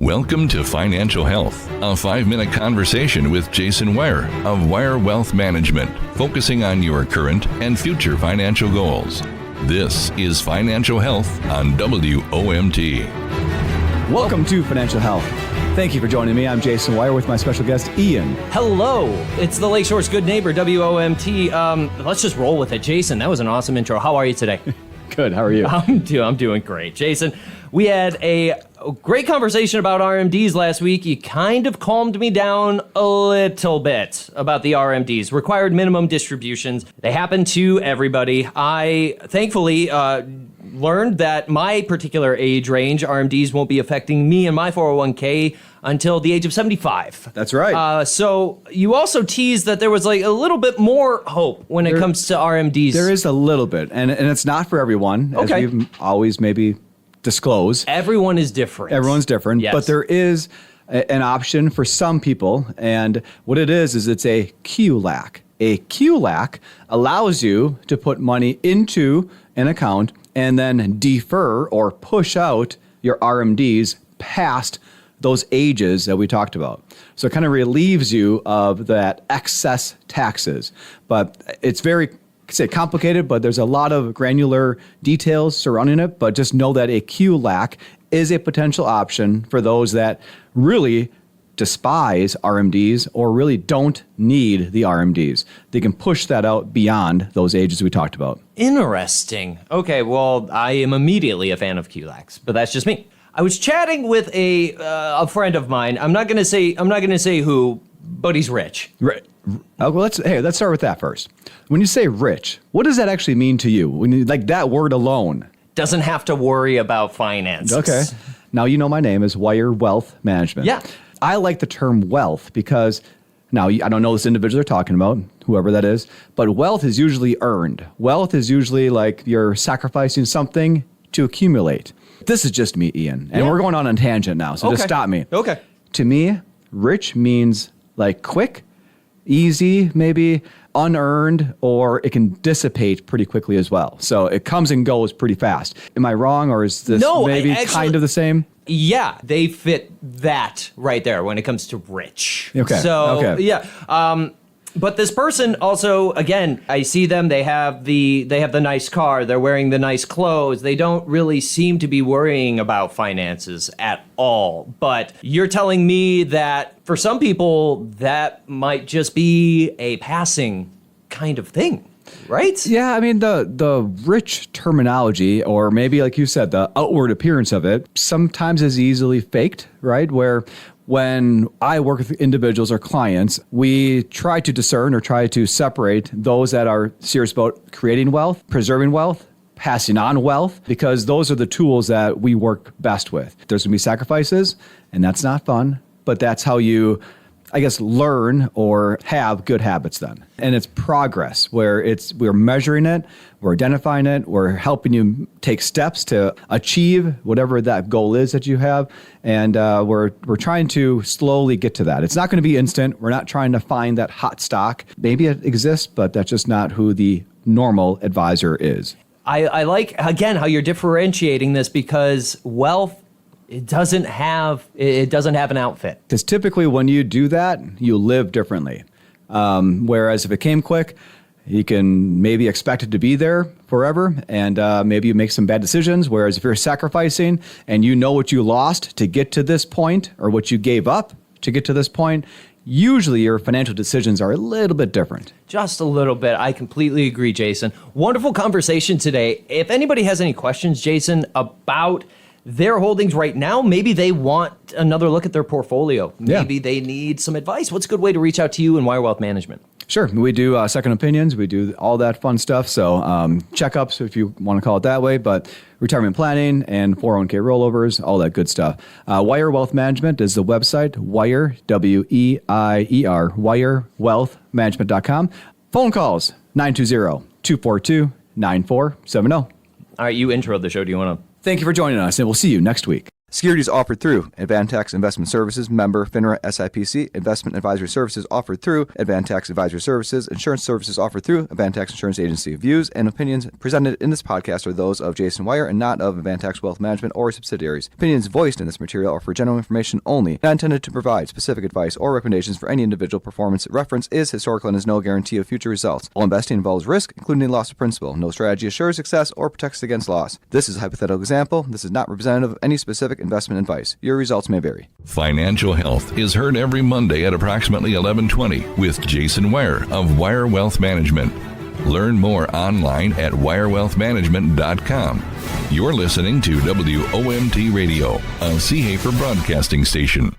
Welcome to Financial Health, a 5-minute conversation with Jason Weier of Weier Wealth Management, focusing on your current and future financial goals. This is Financial Health on WOMT. Welcome to Financial Health. Thank you for joining me. I'm Jason Weier with my special guest, Ian. Hello. It's the Lakeshore's good neighbor, WOMT. Let's just roll with it. Jason, that was an awesome intro. How are you today? Good. How are you? I'm doing great. Jason, we had a great conversation about RMDs last week. You kind of calmed me down a little bit about the RMDs, required minimum distributions. They happen to everybody. I thankfully learned that my particular age range, RMDs won't be affecting me and my 401k until the age of 75. That's right. So you also teased that there was like a little bit more hope when it comes to RMDs. There is a little bit, and it's not for everyone, as we've always maybe disclosed. Everyone is different. Everyone's different, yes. But there is an option for some people, and what it is it's a QLAC. A QLAC allows you to put money into an account and then defer or push out your RMDs past those ages that we talked about. So it kind of relieves you of that excess taxes. But it's very complicated, but there's a lot of granular details surrounding it. But just know that a QLAC is a potential option for those that really despise RMDs or really don't need the RMDs. They can push that out beyond those ages we talked about. Interesting. Okay, well, I am immediately a fan of QLACs, but that's just me. I was chatting with a friend of mine. I'm not gonna say who, but he's rich. Right. Well, let's start with that first. When you say rich, what does that actually mean to you? When you like that word alone? Doesn't have to worry about finances. Okay. Now you know my name is Weier Wealth Management. Yeah. I like the term wealth because now I don't know this individual they're talking about, whoever that is, but wealth is usually earned. Wealth is usually like you're sacrificing something to accumulate. This is just me, Ian, and we're going on a tangent now, so just stop me. Okay. To me, rich means like quick, easy, maybe unearned, or it can dissipate pretty quickly as well. So it comes and goes pretty fast. Am I wrong, or is this kind of the same? Yeah, they fit that right there when it comes to rich. Okay. So, yeah. But this person also, again, I see them, they have the nice car, they're wearing the nice clothes. They don't really seem to be worrying about finances at all. But you're telling me that for some people, that might just be a passing kind of thing, right? Yeah, I mean, the rich terminology, or maybe like you said, the outward appearance of it, sometimes is easily faked, right? Where when I work with individuals or clients, we try to discern or try to separate those that are serious about creating wealth, preserving wealth, passing on wealth, because those are the tools that we work best with. There's going to be sacrifices, and that's not fun, but that's how you, I guess, learn or have good habits then. And it's progress where we're measuring it, we're identifying it, we're helping you take steps to achieve whatever that goal is that you have. And we're trying to slowly get to that. It's not going to be instant. We're not trying to find that hot stock. Maybe it exists, but that's just not who the normal advisor is. I like, again, how you're differentiating this because wealth, it doesn't have an outfit. Because typically when you do that, you live differently. Whereas if it came quick, you can maybe expect it to be there forever, and maybe you make some bad decisions. Whereas if you're sacrificing and you know what you lost to get to this point or what you gave up to get to this point, usually your financial decisions are a little bit different. Just a little bit. I completely agree, Jason. Wonderful conversation today. If anybody has any questions, Jason, about their holdings right now, maybe they want another look at their portfolio. Maybe they need some advice. What's a good way to reach out to you in Weier Wealth Management? Sure. We do second opinions. We do all that fun stuff. So checkups, if you want to call it that way, but retirement planning and 401k rollovers, all that good stuff. Weier Wealth Management is the website, Weier, W-E-I-E-R, WeierWealthManagement.com. Phone calls, 920-242-9470. All right, you introed the show. Do you want to? Thank you for joining us, and we'll see you next week. Securities offered through Advantax Investment Services, member FINRA SIPC. Investment advisory services offered through Advantax Advisory Services. Insurance services offered through Advantax Insurance Agency. Views and opinions presented in this podcast are those of Jason Weier and not of Advantax Wealth Management or subsidiaries. Opinions voiced in this material are for general information only, not intended to provide specific advice or recommendations for any individual. Performance reference is historical and is no guarantee of future results. All investing involves risk, including the loss of principal. No strategy assures success or protects against loss. This is a hypothetical example. This is not representative of any specific investment advice. Your results may vary. Financial Health is heard every Monday at approximately 11:20 with Jason Weier of Weier Wealth Management. Learn more online at weierwealthmanagement.com. You're listening to WOMT Radio, a Sea Hafer broadcasting station.